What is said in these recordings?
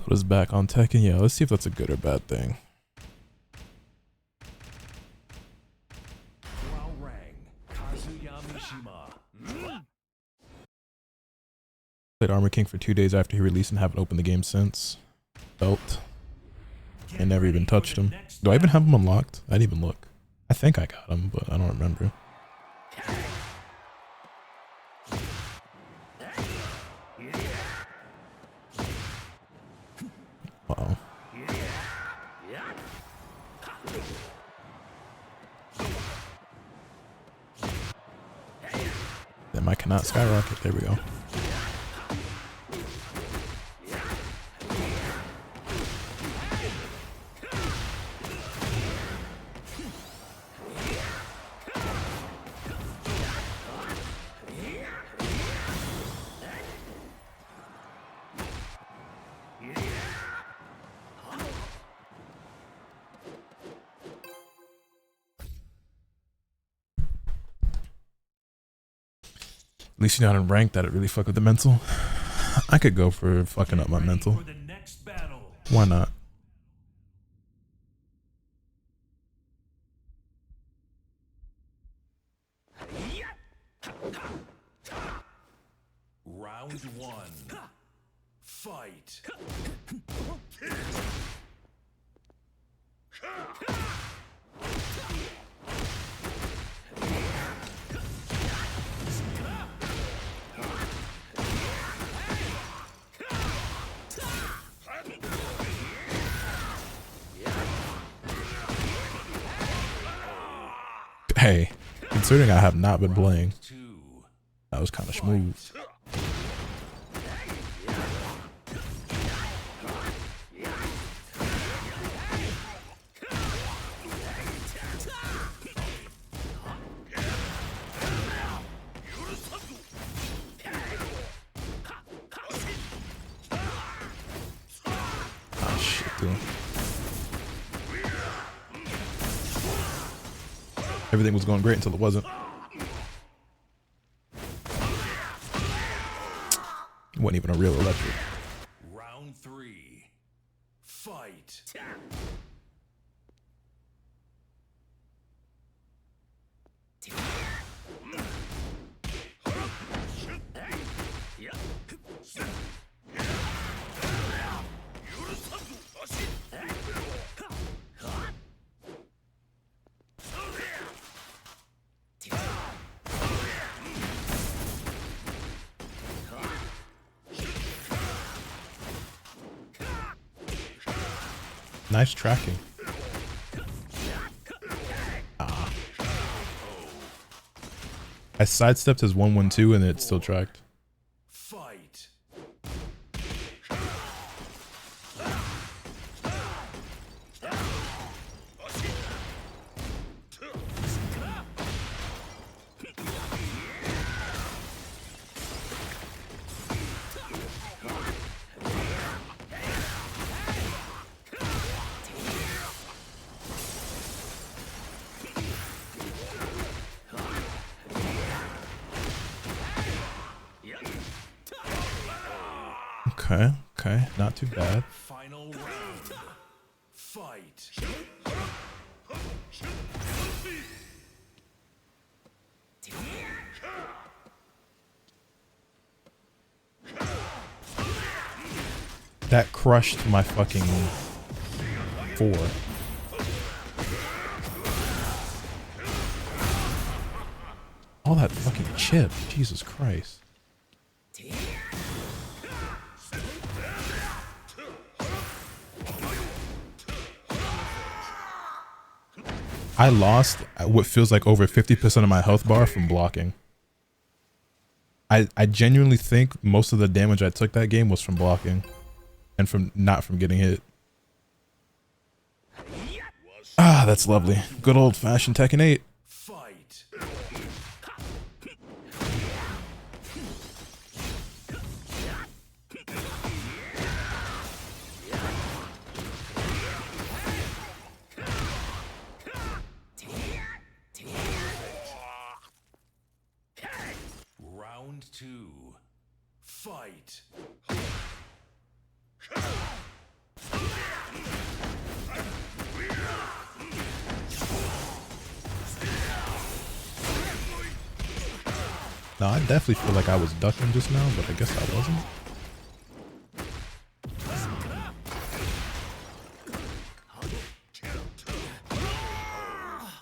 Put us back on Tekken. Yeah, let's see if that's a good or bad thing. Played Armor King for 2 days after he released and haven't opened the game since. Belt. I never even touched him. Do I even have him unlocked? I didn't even look. I think I got him, but I don't remember. Wow. Then I cannot skyrocket. There we go. At least you're not in rank that it really fuck with the mental. I could go for fucking up my mental. Why not? Round one. Fight. Hey, considering I have not been playing, that was kind of smooth. Oh shit, dude. Everything was going great until it wasn't. It wasn't even a real electric. Round three. Fight. Nice tracking. Ah. I sidestepped his 1-1-2 and it still tracked. Fight. Okay, okay, not too bad. Final round. Fight. That crushed my fucking 4. All that fucking chip, Jesus Christ. I lost what feels like over 50% of my health bar from blocking. I genuinely think most of the damage I took that game was from blocking and from not from getting hit. Ah, that's lovely. Good old fashioned Tekken 8. Fight. Round two. Fight. No, I definitely feel like I was ducking just now, but I guess I wasn't.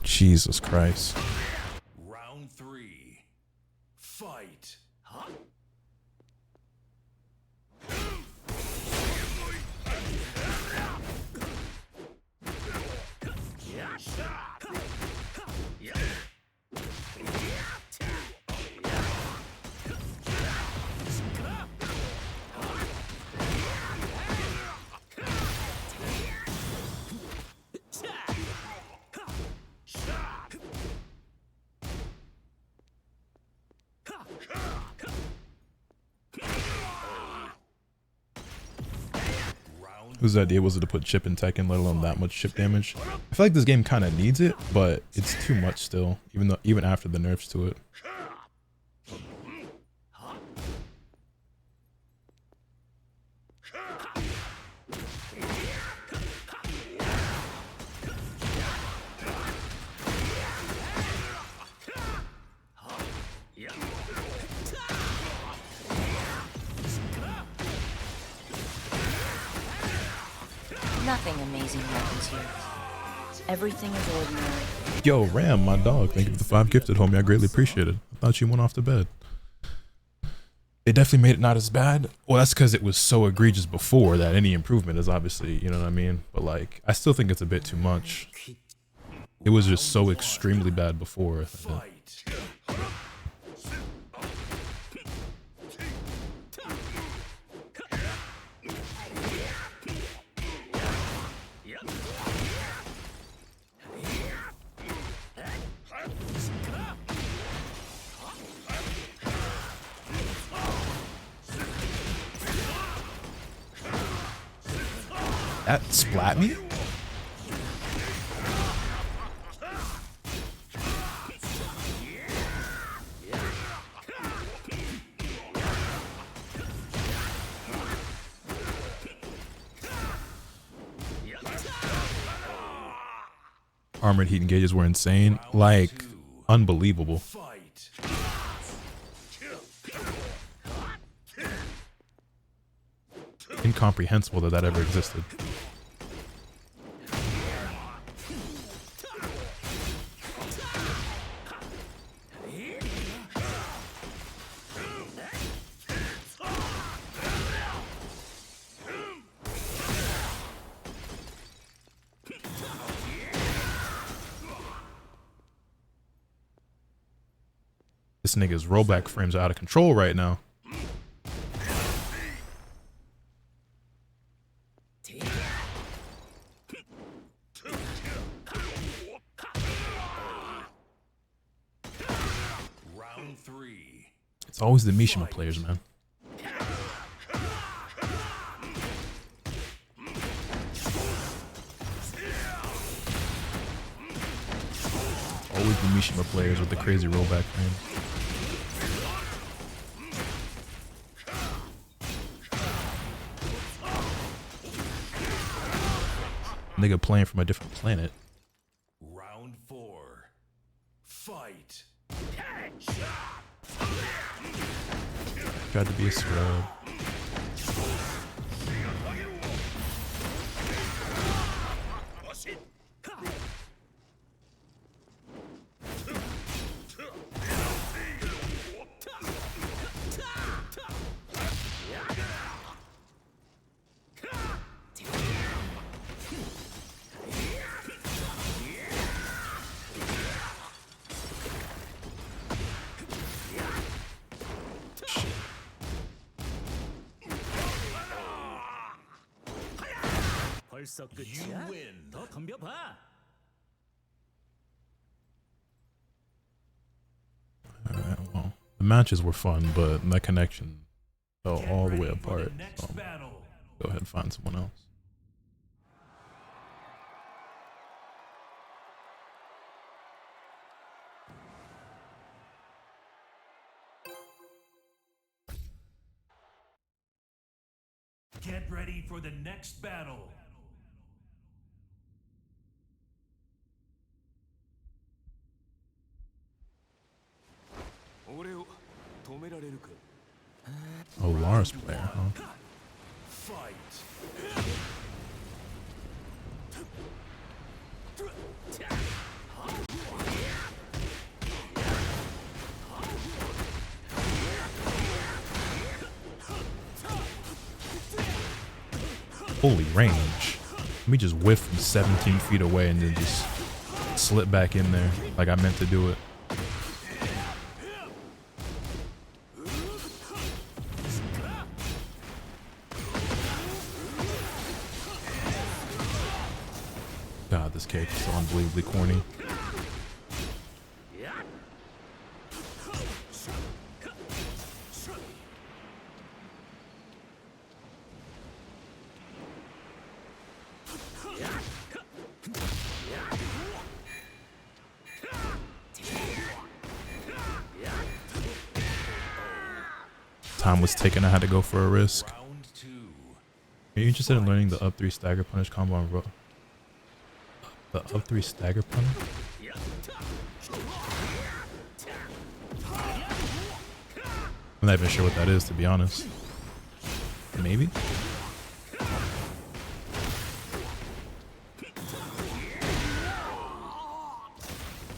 Jesus Christ. Round 3. Fight. Whose idea was it to put chip in Tekken, let alone that much chip damage? I feel like this game kind of needs it, but it's too much still, even after the nerfs to it. Nothing amazing happens here. Everything is ordinary. Yo, Ram, my dog, thank you for the 5 gifted, homie. I greatly appreciate it. I thought you went off to bed. It definitely made it not as bad. Well, that's because it was so egregious before that any improvement is obviously, you know what I mean? But like, I still think it's a bit too much. It was just so extremely bad before. Fight. That splat me? Armored heat engages were insane. Like, unbelievable. Fight. Incomprehensible that that ever existed. This nigga's rollback frames are out of control right now. Round 3. It's always the Mishima players, man. Always the Mishima players with the crazy rollback frame. Nigga playing from a different planet. Round 4. Fight. Tried to be a scrub. You win. Alright, well, the matches were fun, but that connection fell all the way apart. So go ahead and find someone else. Get ready for the next battle. Oh, Lars player, huh? Holy range. Let me just whiff from 17 feet away and then just slip back in there like I meant to do it. God, this cake is so unbelievably corny. Time was taken. I had to go for a risk. Are you interested in learning the up 3 stagger punish combo on Ro? The up 3 stagger punish? I'm not even sure what that is, to be honest. Maybe?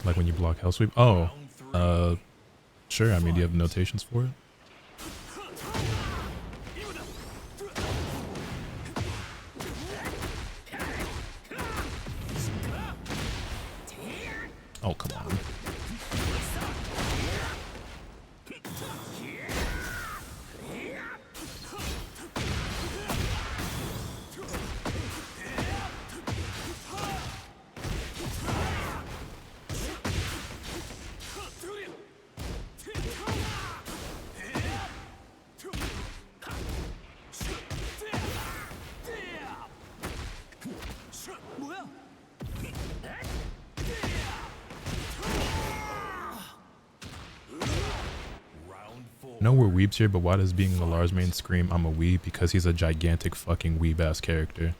Like when you block hell sweep? Oh, sure. I mean, do you have notations for it? Oh, come on. I know we're weebs here, but why does being the Lars main scream I'm a weeb? Because he's a gigantic fucking weeb ass character.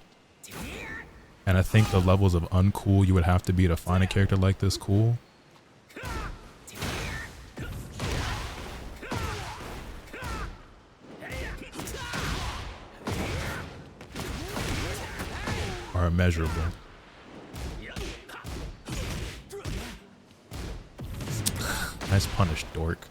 And I think the levels of uncool you would have to be to find a character like this cool are immeasurable. Nice punish, dork.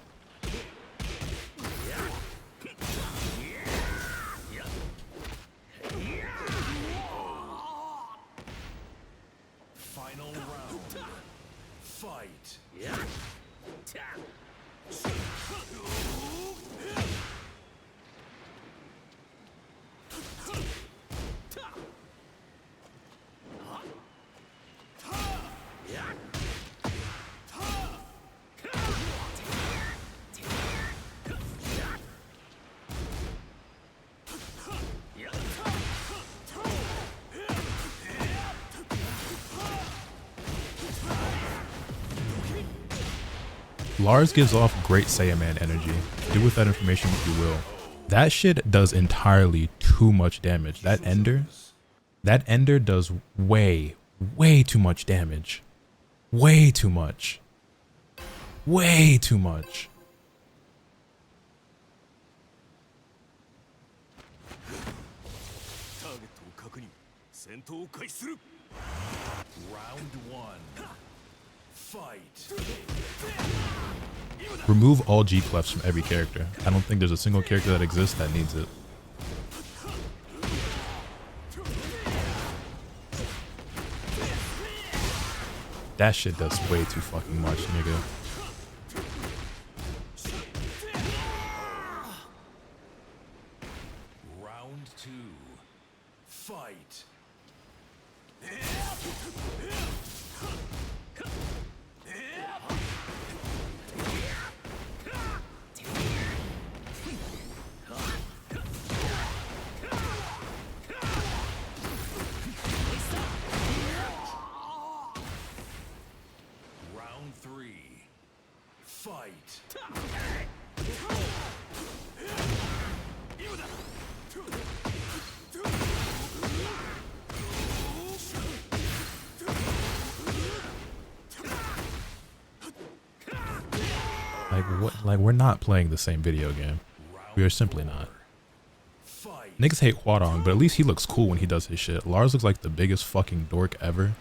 Lars gives off great Saiyaman energy. Do with that information what you will. That shit does entirely too much damage. That ender does way too much damage. Way too much. Way too much. Round 1. Fight. Remove all G clefs from every character. I don't think there's a single character that exists that needs it. That shit does way too fucking much, nigga. Round 2. Fight. Round 3. Fight. like we're not playing the same video game. We are simply not. Niggas hate Hwoarang, but at least he looks cool when he does his shit. Lars looks like the biggest fucking dork ever.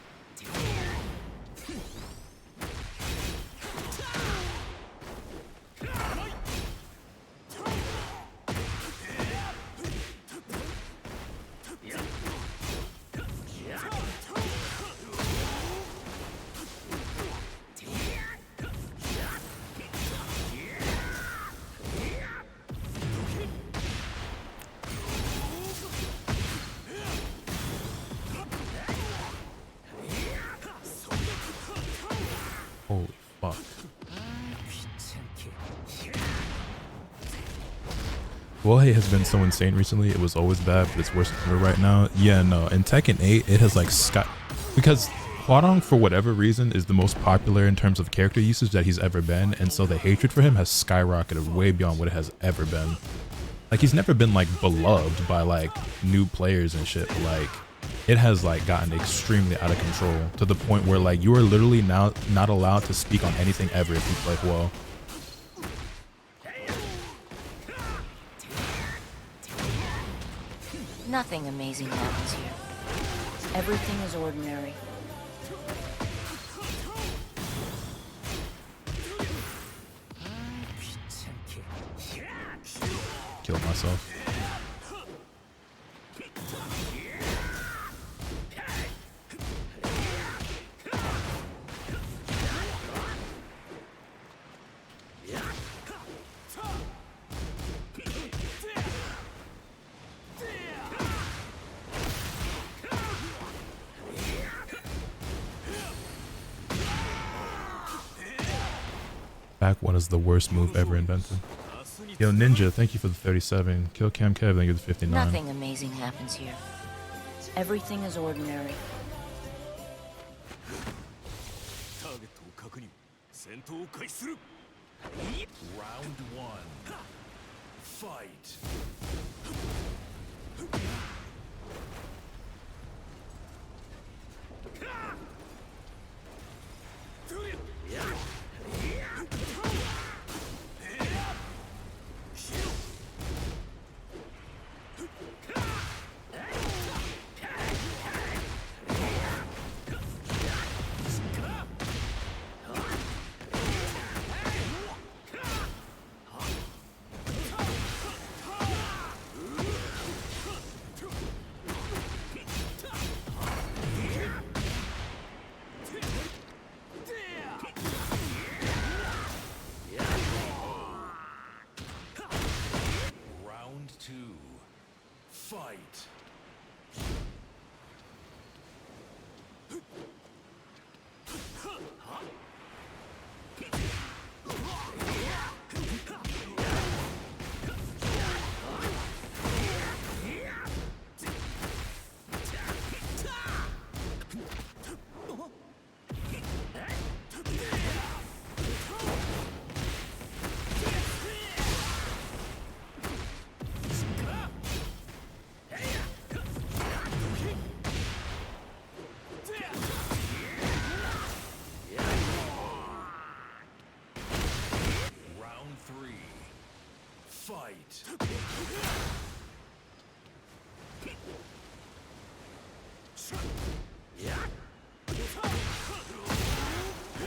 Holy fuck. Hwoarang has been so insane recently. It was always bad, but it's worse than ever right now. Yeah, no. In Tekken 8, it has like because Hwoarang, for whatever reason, is the most popular in terms of character usage that he's ever been, and so the hatred for him has skyrocketed way beyond what it has ever been. Like, he's never been like beloved by like new players and shit, but like it has like gotten extremely out of control to the point where like you are literally now not allowed to speak on anything ever if you play Hwoarang. Nothing amazing happens here. Everything is ordinary. Killed myself. Back one is the worst move ever invented. Yo, Ninja, thank you for the 37. Kill Cam Kev, thank you for the 59. Nothing amazing happens here. Everything is ordinary. Round one. Fight. Fight!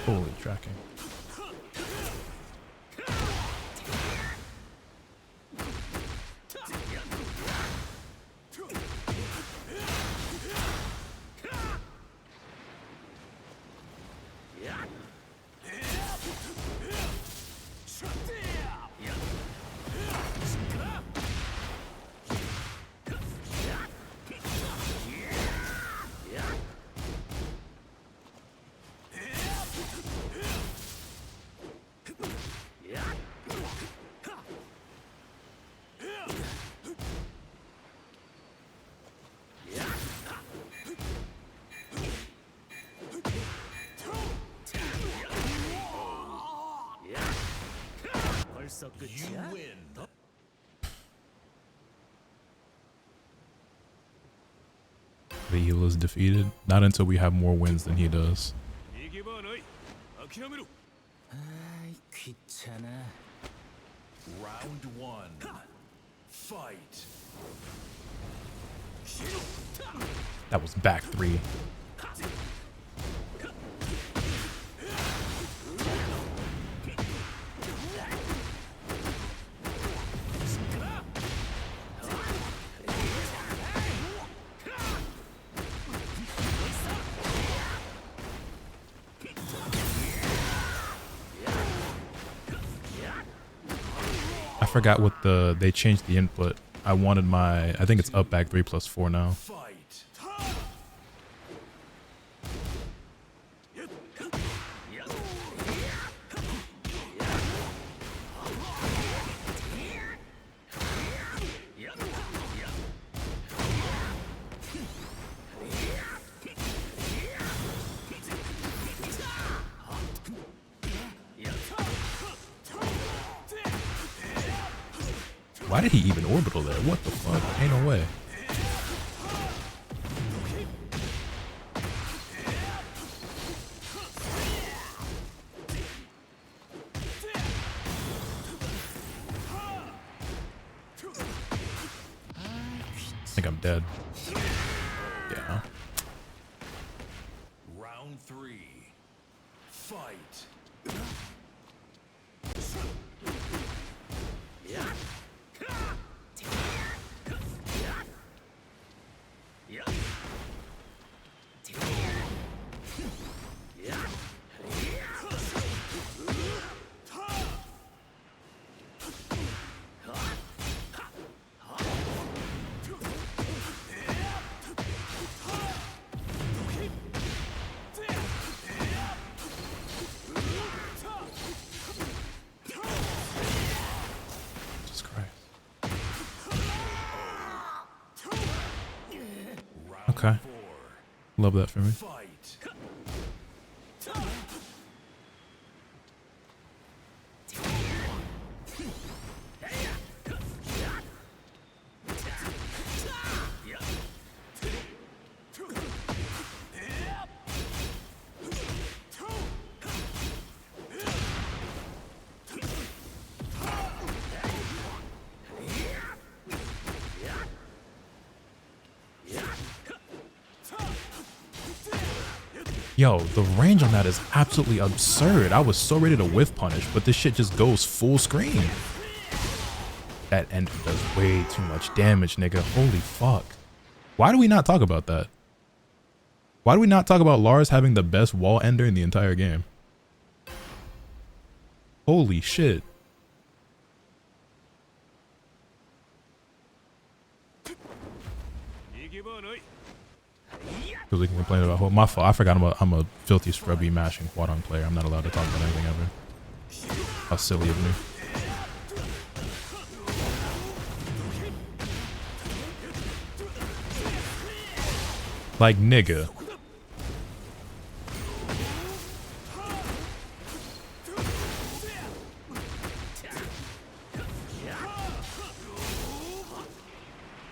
Holy tracking. You win. The heel is defeated. Not until we have more wins than he does. 귀찮아. Round one. Fight. That was back three. I forgot what they changed the input. I wanted I think it's up back 3 plus 4 now. Fight. Why did he even orbital there? What the fuck? Ain't no way. I think I'm dead. Yeah. Round three. Fight. Jesus Christ. Okay. Love that for me. Fight. Yo, the range on that is absolutely absurd. I was so ready to whiff punish, but this shit just goes full screen. That ender does way too much damage, nigga. Holy fuck. Why do we not talk about that? Why do we not talk about Lars having the best wall ender in the entire game? Holy shit. Because we can complain about my fault. I forgot I'm a filthy, scrubby, mashing Hwoarang player. I'm not allowed to talk about anything ever. How silly of me. Like, nigga.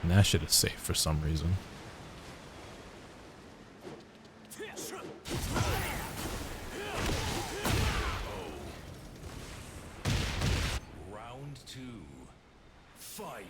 And that shit is safe for some reason. Round two. Fight.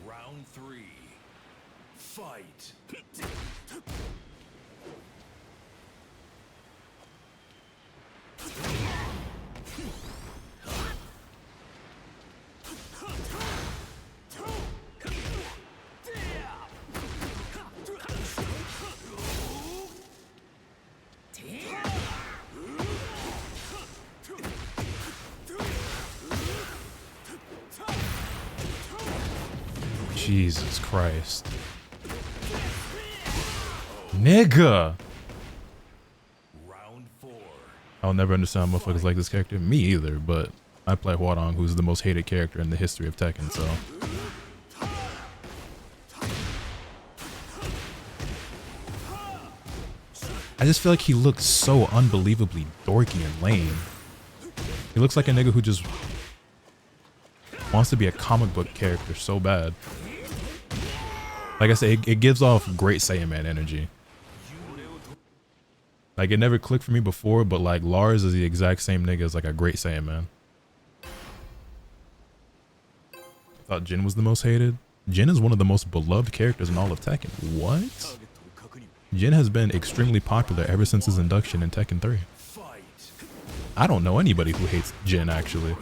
Round three. Fight. Jesus Christ. Nigga! Round four. I'll never understand motherfuckers like this character. Me either, but I play Hwoarang, who's the most hated character in the history of Tekken, so. I just feel like he looks so unbelievably dorky and lame. He looks like a nigga who just wants to be a comic book character so bad. Like I said, it gives off great Saiyaman energy. Like, it never clicked for me before, but like Lars is the exact same nigga as like a great Saiyaman. Thought Jin was the most hated. Jin is one of the most beloved characters in all of Tekken. What? Jin has been extremely popular ever since his induction in Tekken 3. I don't know anybody who hates Jin, actually.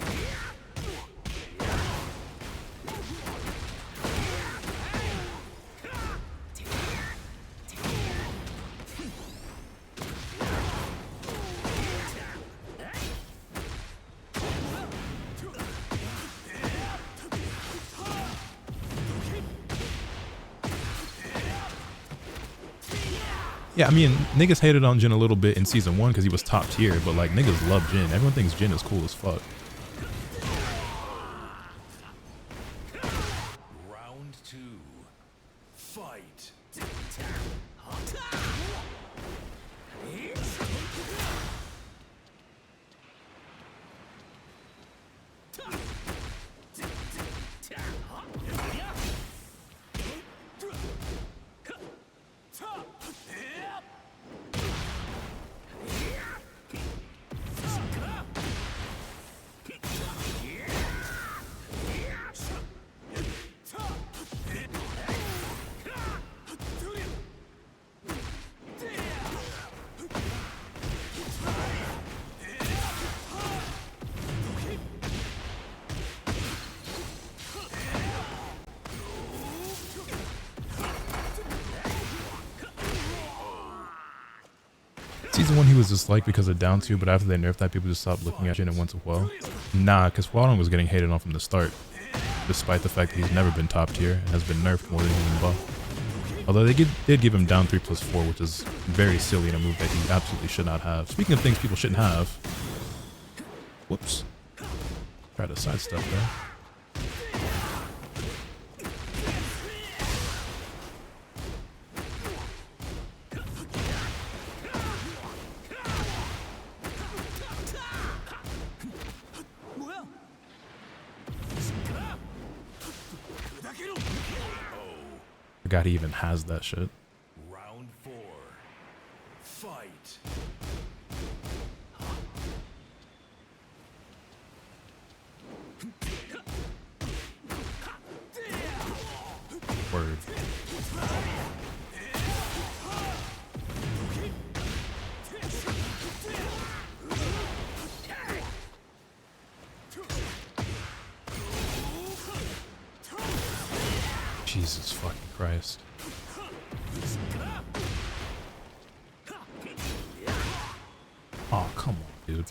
Yeah, I mean, niggas hated on Jin a little bit in season 1 because he was top tier, but like niggas love Jin. Everyone thinks Jin is cool as fuck. Round 2. Fight. Season 1 he was disliked because of down 2, but after they nerfed that, people just stopped looking at Jin and went to Hwo. Nah, because Hwoarang was getting hated on from the start, despite the fact that he's never been top tier and has been nerfed more than he's been buffed. Although they did give him down 3+4, which is very silly in a move that he absolutely should not have. Speaking of things people shouldn't have. Whoops. Try to sidestep there. Forgot he even has that shit. Round 4. Fight. Word. Jesus fucking Christ. Oh, come on, dude.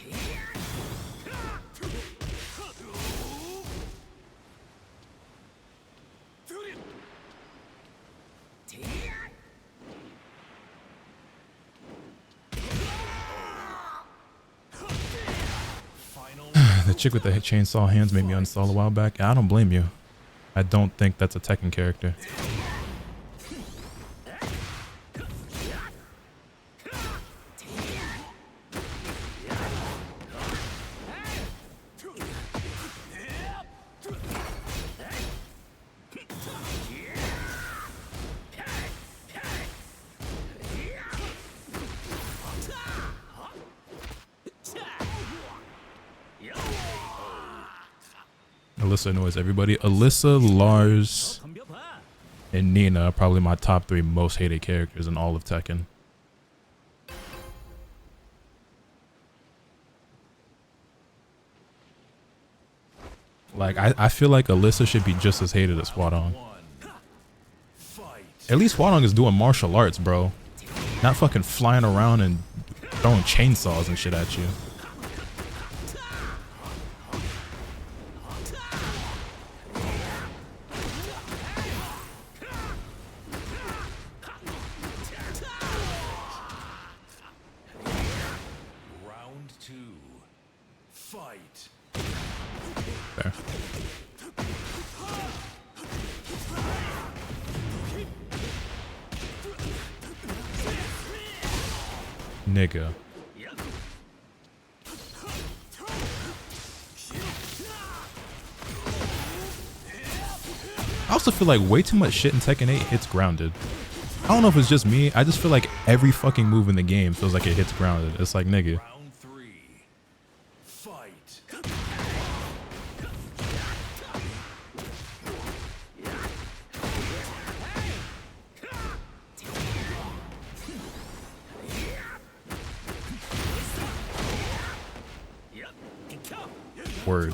The chick with the chainsaw hands made me uninstall a while back. I don't blame you. I don't think that's a Tekken character. Alyssa annoys everybody. Alyssa, Lars, and Nina are probably my top 3 most hated characters in all of Tekken. Like, I feel like Alyssa should be just as hated as Hwoarang. At least Hwoarang is doing martial arts, bro. Not fucking flying around and throwing chainsaws and shit at you. Round 2. Fight. Fair. Nigga. I also feel like way too much shit in Tekken 8 hits grounded. I don't know if it's just me. I just feel like every fucking move in the game feels like it hits grounded. It's like, nigga. Round 3. Fight. Word.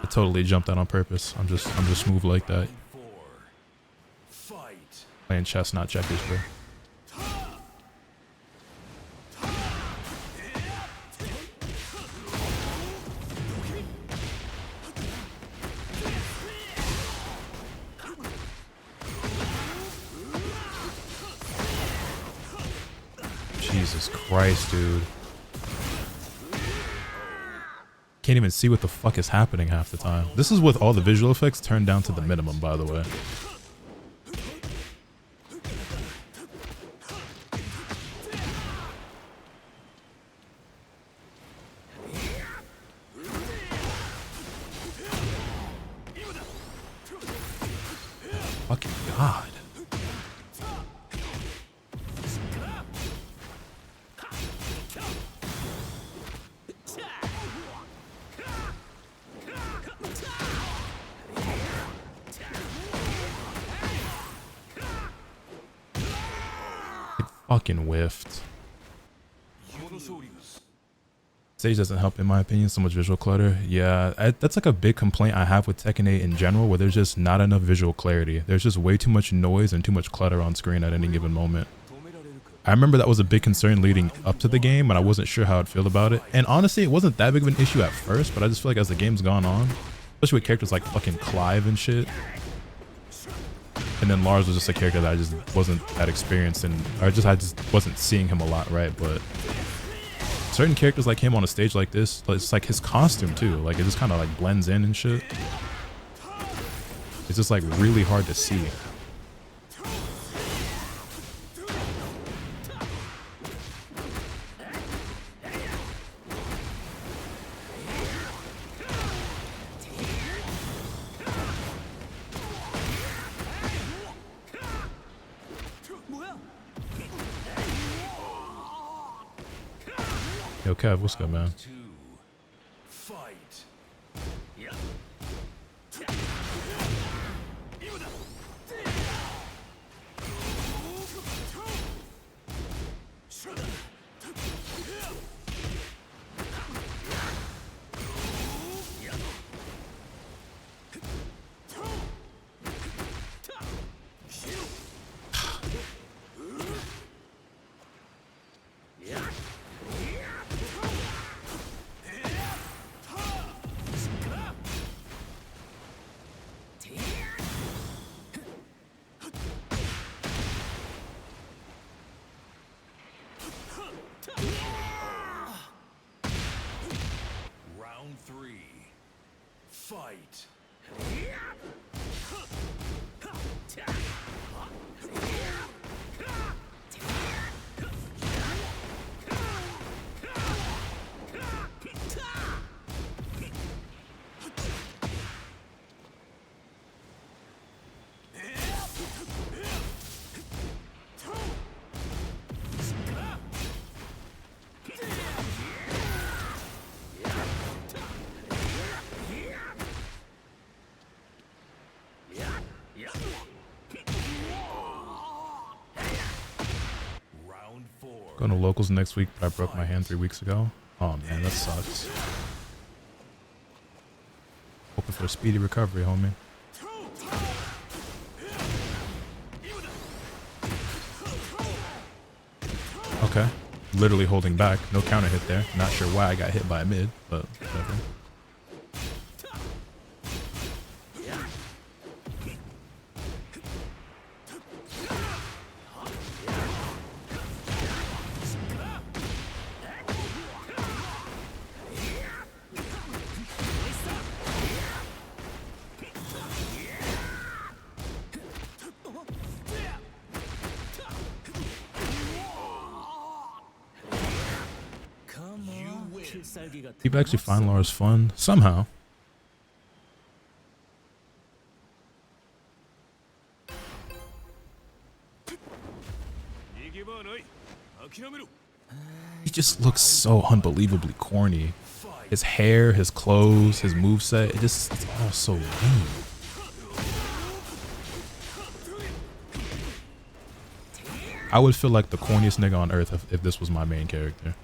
I totally jumped that on purpose. I'm just smooth like that. 4. Fight. Playing chess, not checkers, bro. Jesus Christ, dude. Can't even see what the fuck is happening half the time. This is with all the visual effects turned down to the minimum, by the way. Fucking God. Fucking whiffed. Stage doesn't help in my opinion, so much visual clutter. Yeah, that's like a big complaint I have with Tekken 8 in general, where there's just not enough visual clarity. There's just way too much noise and too much clutter on screen at any given moment. I remember that was a big concern leading up to the game, and I wasn't sure how I'd feel about it. And honestly, it wasn't that big of an issue at first, but I just feel like as the game's gone on, especially with characters like fucking Clive and shit, and then Lars was just a character that I just wasn't that experienced in, or I just wasn't seeing him a lot, right? But certain characters like him on a stage like this, it's like his costume too, like it just kind of like blends in and shit. It's just like really hard to see. Yo, Kev, what's good, man? Fight. Round 3. Fight. Round 4. Going to locals next week, but I broke my hand 3 weeks ago. Oh man, that sucks. Hoping for a speedy recovery, homie. Okay. Literally holding back. No counter hit there. Not sure why I got hit by a mid, but whatever. People actually find Lars fun somehow. He just looks so unbelievably corny. His hair, his clothes, his moveset, it's all so mean. I would feel like the corniest nigga on earth if this was my main character.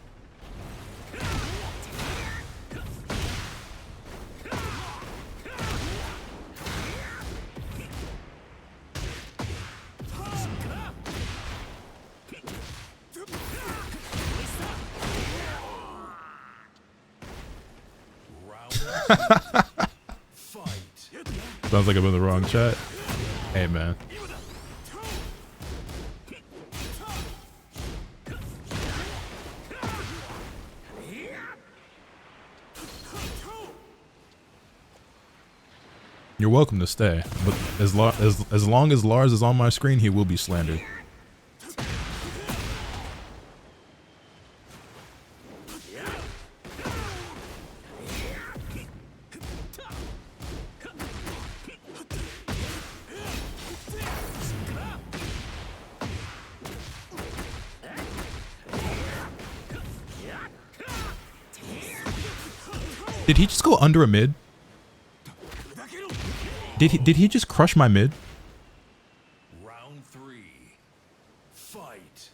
Sounds like I'm in the wrong chat. Hey, man. You're welcome to stay, but as long as Lars is on my screen, he will be slandered. Did he just go under a mid? Did he just crush my mid? Round 3. Fight.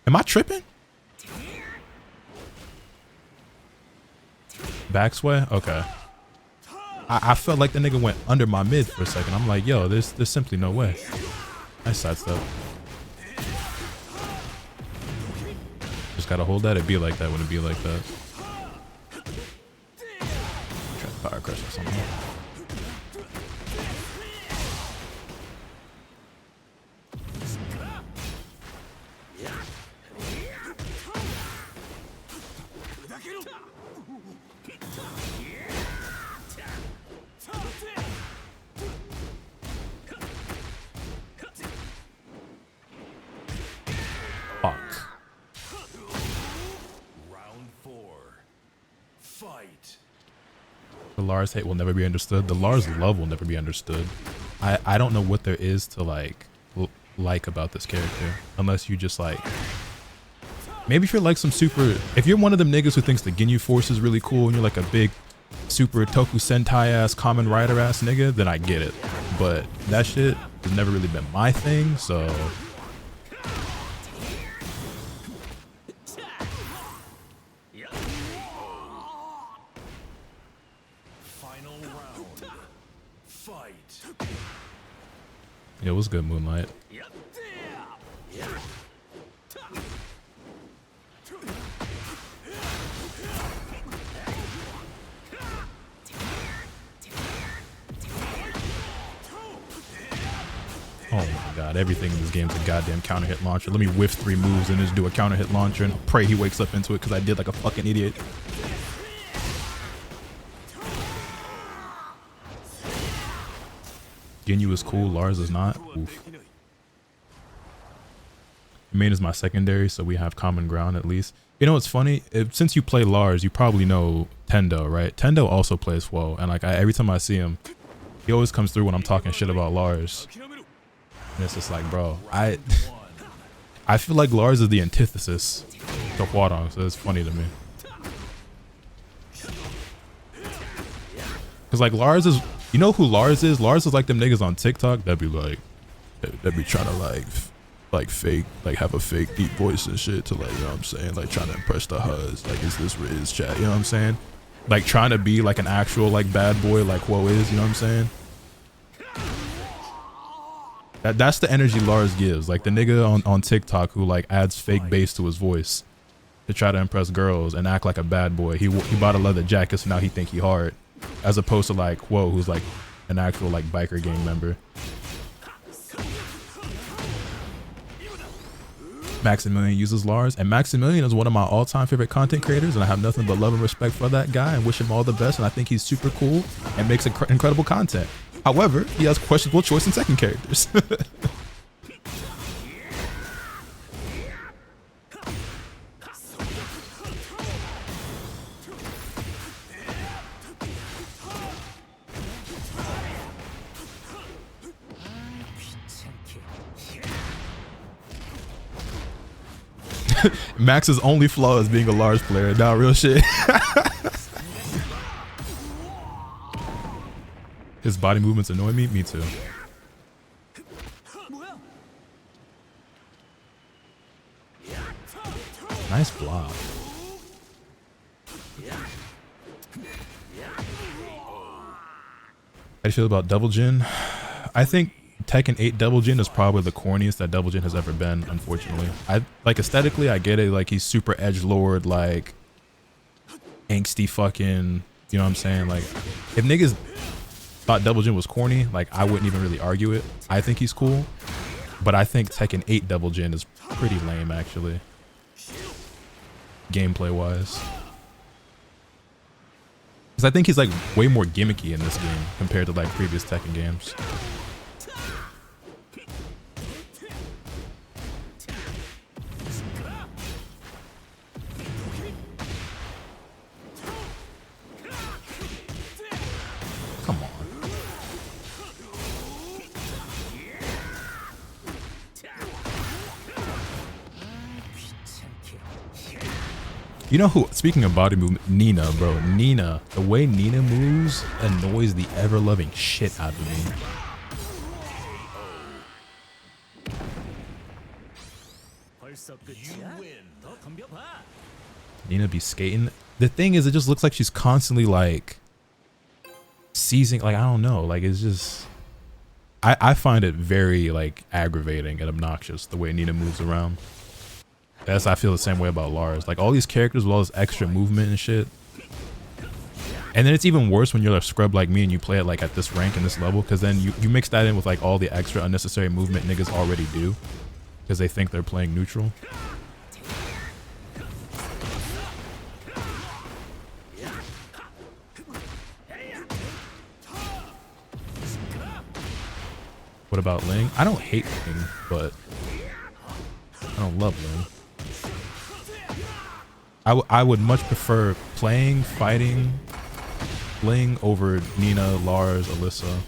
Am I tripping? Backsway? Okay. I felt like the nigga went under my mid for a second. I'm like, yo, there's simply no way. Nice sidestep. Just gotta hold that. It be like that when it be like that. Try to power crush or something. The Lars hate will never be understood. The Lars love will never be understood. I don't know what there is to like about this character, unless you just like, maybe if you're like some super, if you're one of them niggas who thinks the Ginyu Force is really cool and you're like a big super Toku Sentai ass Kamen Rider ass nigga, then I get it. But that shit has never really been my thing, so. Yeah, it was good, Moonlight. Oh my god, everything in this game is a goddamn counter hit launcher. Let me whiff 3 moves and just do a counter hit launcher and pray he wakes up into it because I did like a fucking idiot. Ginyu is cool, Lars is not. Oof. Main is my secondary, so we have common ground at least. You know what's funny? Since you play Lars, you probably know Tendo, right? Tendo also plays Hwo, and like every time I see him, he always comes through when I'm talking shit about Lars. And it's just like, bro, I feel like Lars is the antithesis to Hwoarang, so it's funny to me. Cause like Lars is, you know who Lars is? Lars is like them niggas on TikTok that be like, that be trying to like fake, like have a fake deep voice and shit to like, you know what I'm saying? Like trying to impress the huzz, like is this Riz chat, you know what I'm saying? Like trying to be like an actual like bad boy like Hwo is, you know what I'm saying? That's the energy Lars gives. Like the nigga on TikTok who like adds fake bass to his voice to try to impress girls and act like a bad boy. He bought a leather jacket, so now he think he hard. As opposed to like Hwo, who's like an actual like biker gang member. Maximilian uses Lars, and Maximilian is one of my all-time favorite content creators, and I have nothing but love and respect for that guy and wish him all the best, and I think he's super cool and makes incredible content. However, he has questionable choice in second characters. Max's only flaw is being a large player. Nah, real shit. His body movements annoy me. Me too. Nice block. How do you feel about Double Jin? I think Tekken 8 Double Jin is probably the corniest that Double Jin has ever been, unfortunately. I like aesthetically, I get it, like he's super edgelord, like angsty fucking, you know what I'm saying? Like if niggas thought Double Jin was corny, like I wouldn't even really argue it. I think he's cool, but I think Tekken 8 Double Jin is pretty lame actually, gameplay wise. Because I think he's like way more gimmicky in this game compared to like previous Tekken games. Come on. You know who, speaking of body movement, Nina, bro. Nina, the way Nina moves annoys the ever-loving shit out of me. Nina be skating. The thing is, it just looks like she's constantly like seizing, like I don't know, like it's just I find it very like aggravating and obnoxious the way Nina moves around. I feel the same way about Lars. Like all these characters with all this extra movement and shit. And then it's even worse when you're a scrub like me and you play it like at this rank and this level, because then you mix that in with like all the extra unnecessary movement niggas already do because they think they're playing neutral. What about Ling? I don't hate Ling, but I don't love Ling. I would much prefer fighting Ling over Nina, Lars, Alyssa.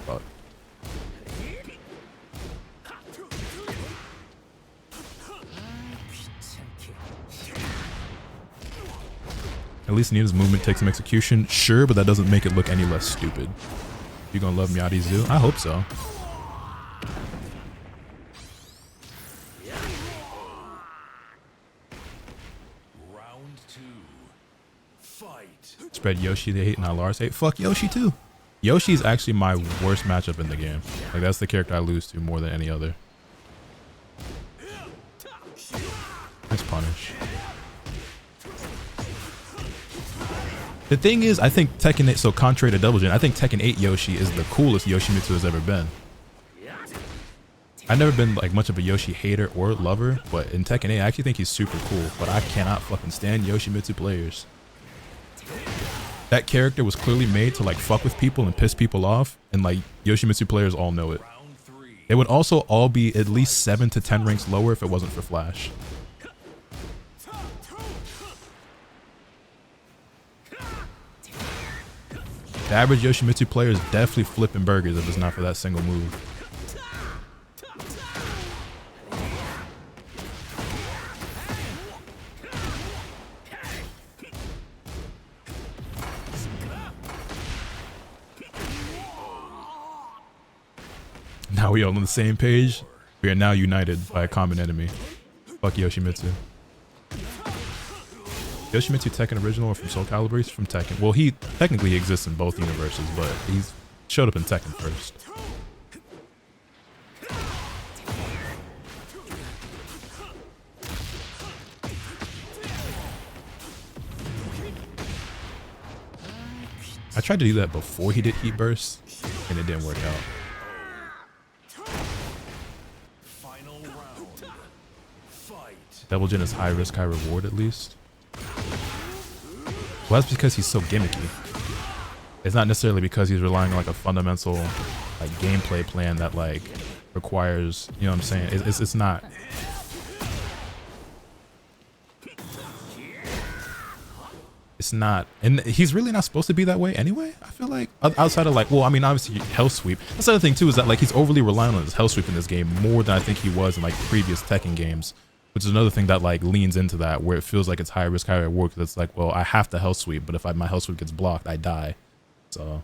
Fuck. At least Nina's movement takes some execution. Sure, but that doesn't make it look any less stupid. You gonna love Miyagi Zoo? I hope so. Spread Yoshi they hate, not Lars hate. Fuck Yoshi too. Yoshi's actually my worst matchup in the game. Like that's the character I lose to more than any other. Nice punish. The thing is, I think Tekken 8, so contrary to Double Jin, I think Tekken 8 Yoshi is the coolest Yoshimitsu has ever been. I've never been like much of a Yoshi hater or lover, but in Tekken 8 I actually think he's super cool, but I cannot fucking stand Yoshimitsu players. That character was clearly made to like fuck with people and piss people off, and like Yoshimitsu players all know it. They would also all be at least 7 to 10 ranks lower if it wasn't for Flash. The average Yoshimitsu player is definitely flipping burgers if it's not for that single move. Now we all on the same page. We are now united by a common enemy. Fuck Yoshimitsu. Yoshimitsu Tekken original or from Soul Calibur? He's from Tekken. Well, he technically exists in both universes, but he's showed up in Tekken first. I tried to do that before he did Heat Burst, and it didn't work out. Double Jin is high risk, high reward at least. Well, that's because he's so gimmicky. It's not necessarily because he's relying on like a fundamental like gameplay plan that like requires, you know what I'm saying? It's not. it's not, and he's really not supposed to be that way anyway. I feel like outside of like, well, I mean, obviously health sweep. That's the other thing too, is that like he's overly reliant on his health sweep in this game more than I think he was in like previous Tekken games, which is another thing that like leans into that, where it feels like it's high risk, high reward, because it's like, well, I have to health sweep, but if my health sweep gets blocked, I die. So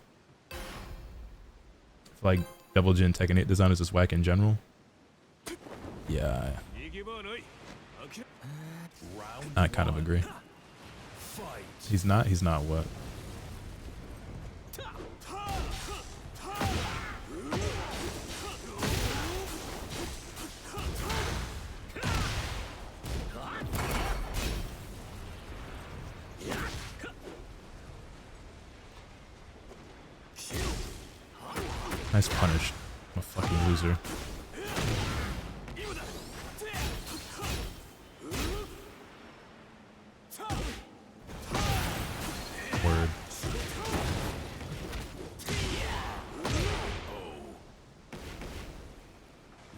I feel like Devil Jin Tekken 8 design is just whack in general. Yeah, I kind of agree. He's not what? Nice punish. I'm a fucking loser. Word.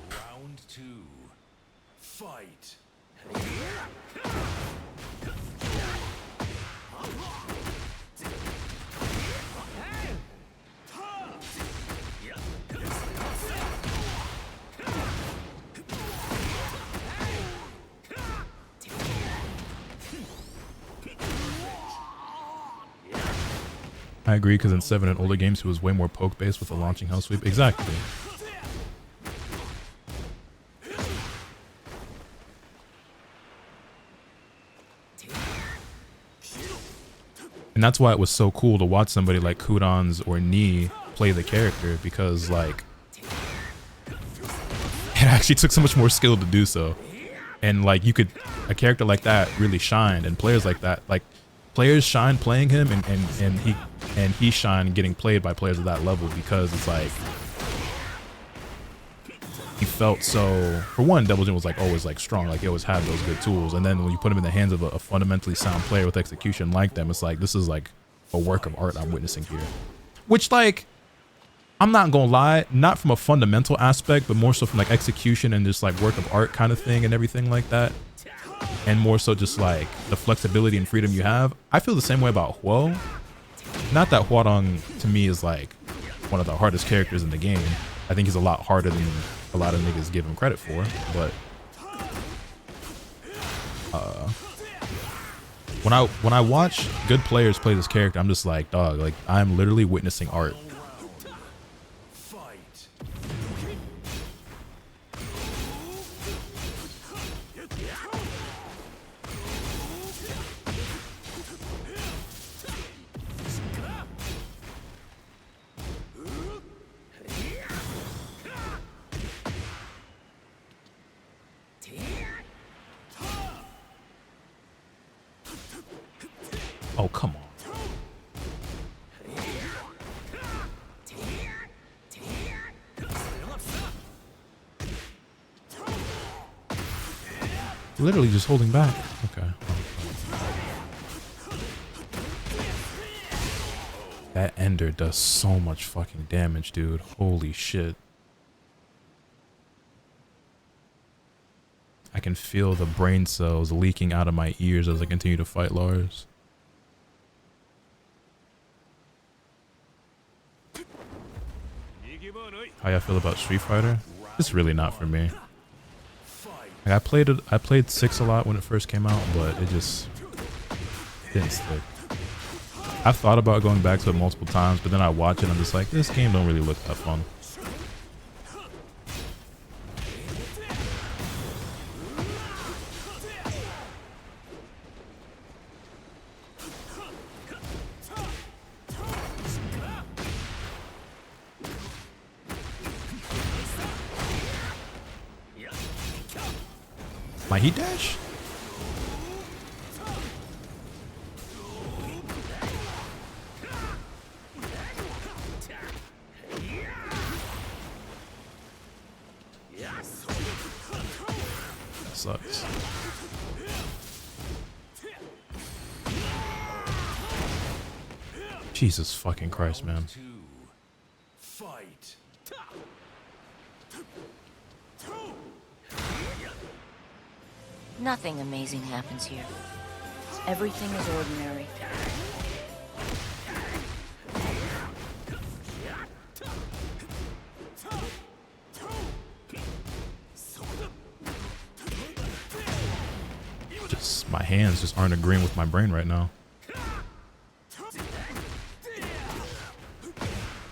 Round 2. Fight. I agree, because in 7 and older games, he was way more poke based with the launching hell sweep. Exactly. And that's why it was so cool to watch somebody like Hwoarang or Ni play the character, because like it actually took so much more skill to do so. And like a character like that really shined, and players like that, like players shine playing him, and he shine getting played by players at that level, because it's like he felt so, for one, Devil Jin was like always like strong, like he always had those good tools, and then when you put him in the hands of a fundamentally sound player with execution like them, it's like, this is like a work of art I'm witnessing here. Which, like, I'm not gonna lie, not from a fundamental aspect, but more so from like execution and just like work of art kind of thing and everything like that, and more so just like the flexibility and freedom you have. I feel the same way about Hwo. Not that Hwoarang to me is like one of the hardest characters in the game. I think he's a lot harder than a lot of niggas give him credit for, but when I watch good players play this character, I'm just like, dog, like I'm literally witnessing art. Oh, come on. Literally just holding back. Okay. That ender does so much fucking damage, dude. Holy shit. I can feel the brain cells leaking out of my ears as I continue to fight Lars. How y'all feel about Street Fighter? It's really not for me. Like I played 6 a lot when it first came out, but it just didn't stick. I've thought about going back to it multiple times, but then I watch it and I'm just like, this game don't really look that fun. My heat dash? That sucks. Jesus fucking Christ, man. Nothing amazing happens here. Everything is ordinary. Just my hands just aren't agreeing with my brain right now.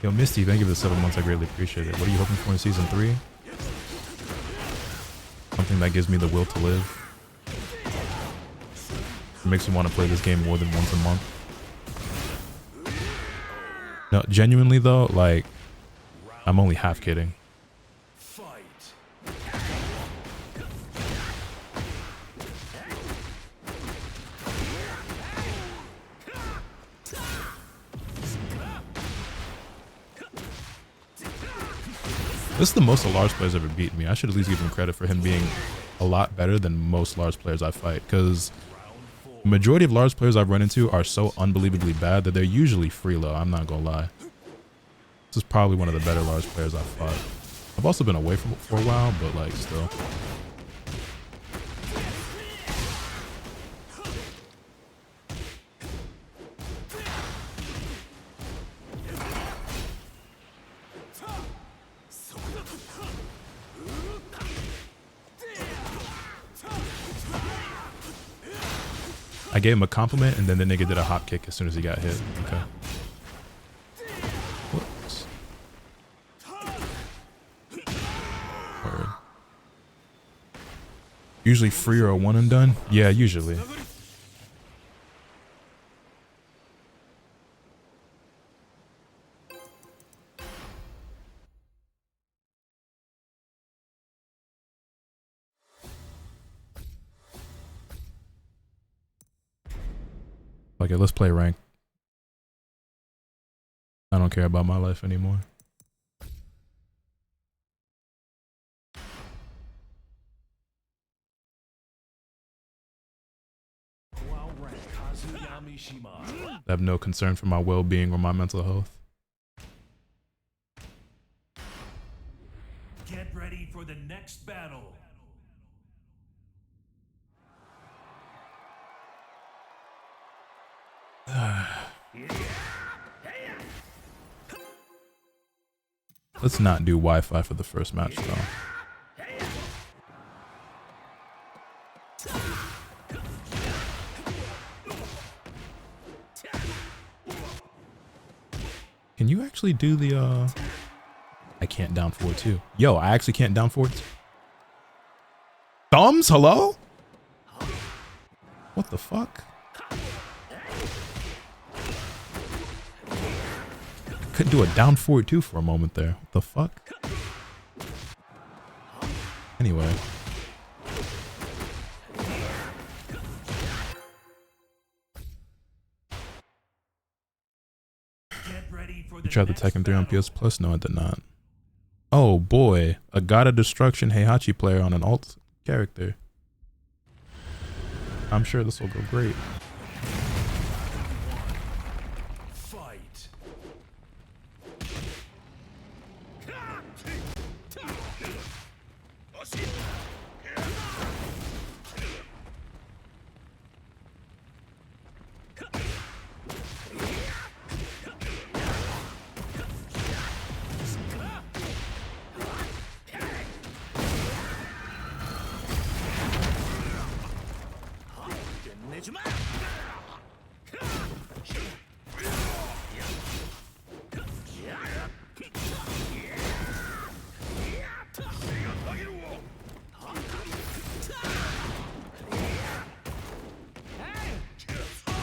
Yo, Misty, thank you for the 7 months. I greatly appreciate it. What are you hoping for in season 3? Something that gives me the will to live. It makes me want to play this game more than once a month. No, genuinely though, like, I'm only half kidding. This is the most a Lars player's ever beaten me. I should at least give him credit for him being a lot better than most Lars players I fight, because the majority of Lars players I've run into are so unbelievably bad that they're usually free low. I'm not gonna lie. This is probably one of the better Lars players I've fought. I've also been away from it for a while, but like still. I gave him a compliment, and then the nigga did a hop kick as soon as he got hit. Okay. Whoops. Word. Usually free or a one and done? Yeah, usually. Okay, let's play rank. I don't care about my life anymore. I have no concern for my well-being or my mental health. Get ready for the next battle. Let's not do Wi-Fi for the first match, though. Can you actually do the, I can't down forward too. Yo, I actually can't down forward. Thumbs? Hello? What the fuck? Couldn't do a down forward too for a moment there. What the fuck? Anyway. You tried the Tekken 3 on PS Plus? No, I did not. Oh boy, a God of Destruction Heihachi player on an alt character. I'm sure this will go great.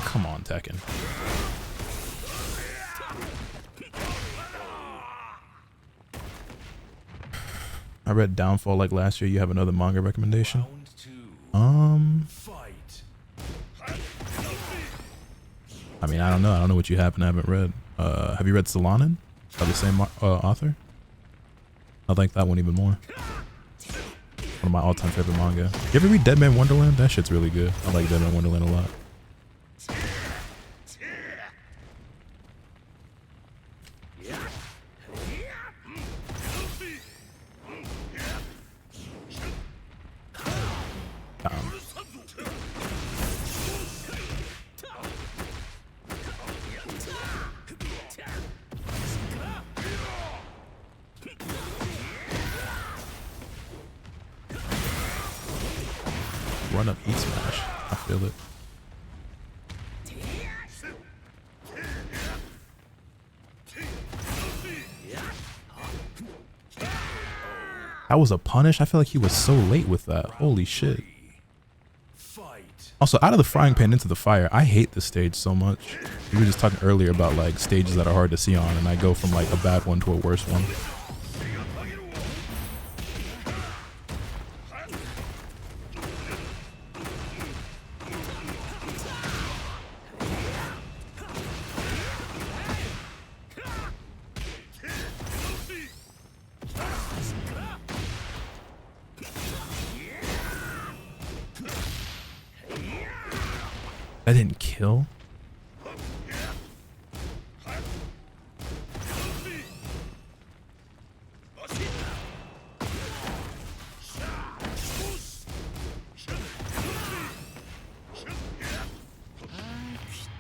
Come on, Tekken. I read Downfall like last year. You have another manga recommendation? I mean, I don't know. I don't know what you have and I haven't read. Have you read Solanin? By the same author? I like that one even more. One of my all-time favorite manga. You ever read Dead Man Wonderland? That shit's really good. I like Dead Man Wonderland a lot. run up, eat smash. I feel it. That was a punish? I feel like he was so late with that. Holy shit. Also, out of the frying pan into the fire, I hate this stage so much. We were just talking earlier about like stages that are hard to see on, and I go from like a bad one to a worse one. That didn't kill?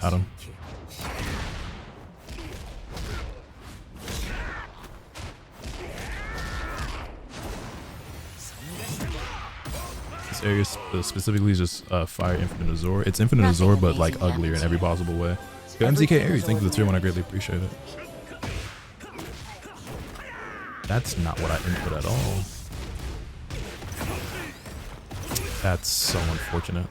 Got him. This area specifically is just fire infinite Azor. It's infinite Azor, but like uglier in every possible way. Yo, MZK Aries, thank you for the tier 1. I greatly appreciate it. That's not what I input at all. That's so unfortunate.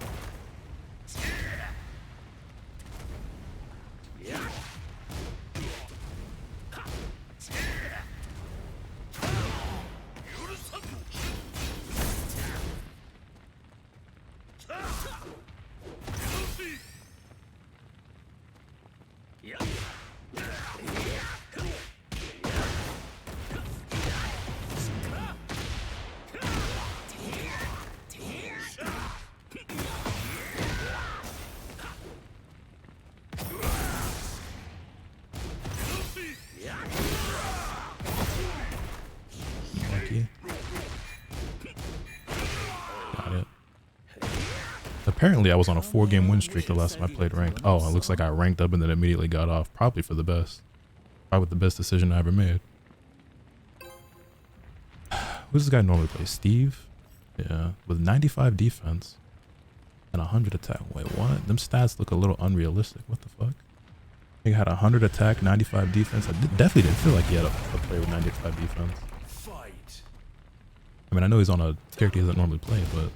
Apparently, I was on a 4-game win streak the last time I played ranked. Oh, it looks like I ranked up and then immediately got off. Probably for the best. Probably the best decision I ever made. Who does this guy normally play? Steve? Yeah, with 95 defense and 100 attack. Wait, what? Them stats look a little unrealistic. What the fuck? He had 100 attack, 95 defense. I definitely didn't feel like he had a player with 95 defense. I mean, I know he's on a character he doesn't normally play, but...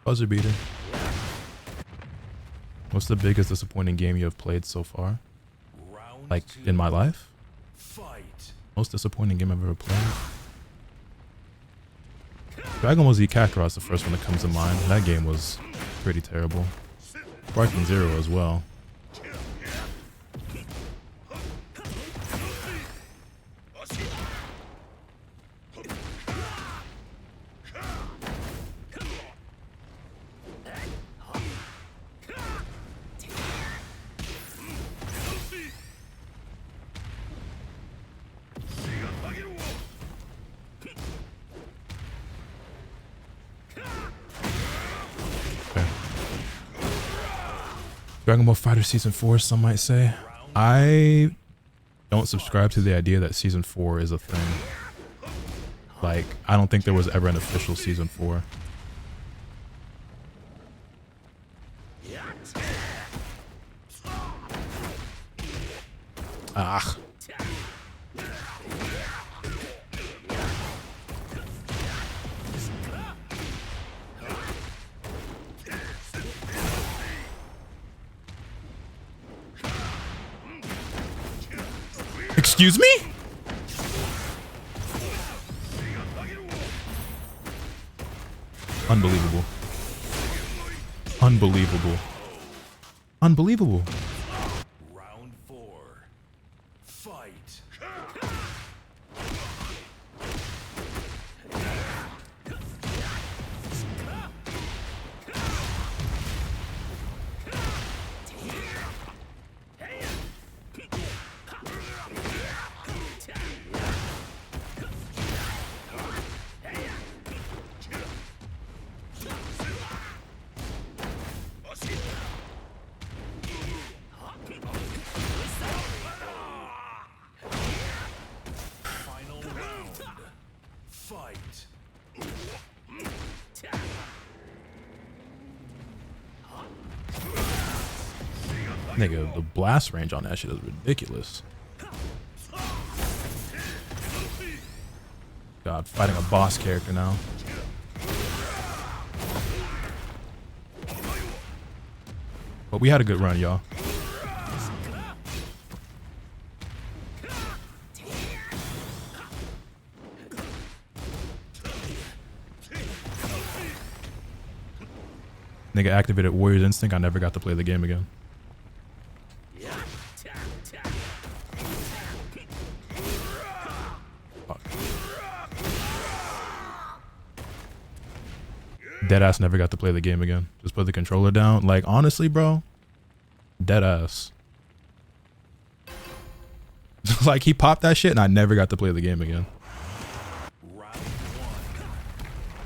Buzzer beater. What's the biggest disappointing game you have played so far? Like, in my life? Most disappointing game I've ever played? Dragon Ball Z Kakarot's the first one that comes to mind. That game was pretty terrible. Sparking Zero as well. Dragon Ball Fighter Season 4, some might say. I don't subscribe to the idea that Season 4 is a thing. Like, I don't think there was ever an official Season 4. Ah. Excuse me? Unbelievable. Unbelievable. Unbelievable. Round 4. Fight. Final round. Fight. Nigga, the blast range on that shit is ridiculous. God, fighting a boss character now. But we had a good run, y'all. Nigga activated Warrior's Instinct. I never got to play the game again. Fuck. Deadass never got to play the game again. Just put the controller down. Like, honestly, bro. Deadass. Like, he popped that shit and I never got to play the game again. Round 1.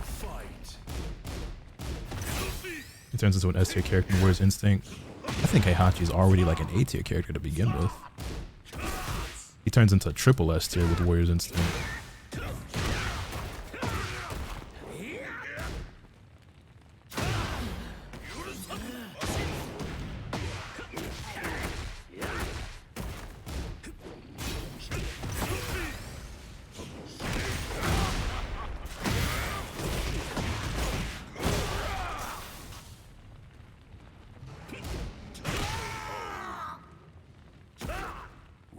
Fight. He turns into an S tier character in Warrior's Instinct. I think Heihachi's already like an A tier character to begin with. He turns into triple S tier with Warrior's Instinct.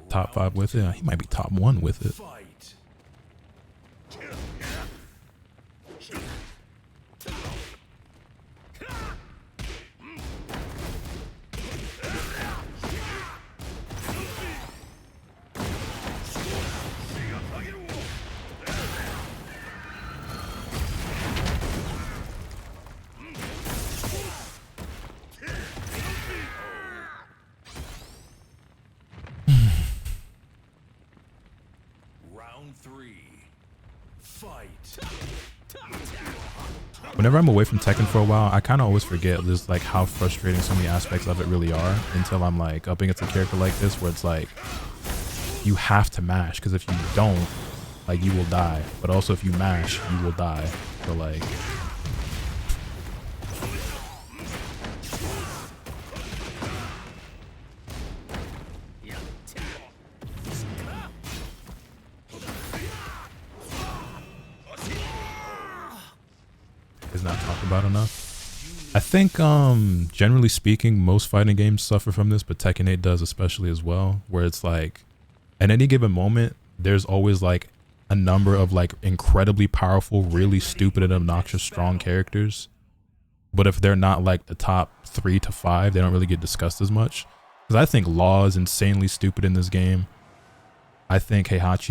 Top 5 with it. He might be top 1 with it. Fight. Round 3. Fight. Whenever I'm away from Tekken for a while, I kind of always forget just like how frustrating so many aspects of it really are until I'm like up against a character like this where it's like you have to mash, because if you don't, like, you will die. But also if you mash, you will die. So like, is not talked about enough. I think generally speaking, most fighting games suffer from this, but Tekken 8 does especially as well, where it's like at any given moment there's always like a number of like incredibly powerful, really stupid and obnoxious strong characters, but if they're not like the top 3 to 5, they don't really get discussed as much. Because I think Law is insanely stupid in this game. I think Heihachi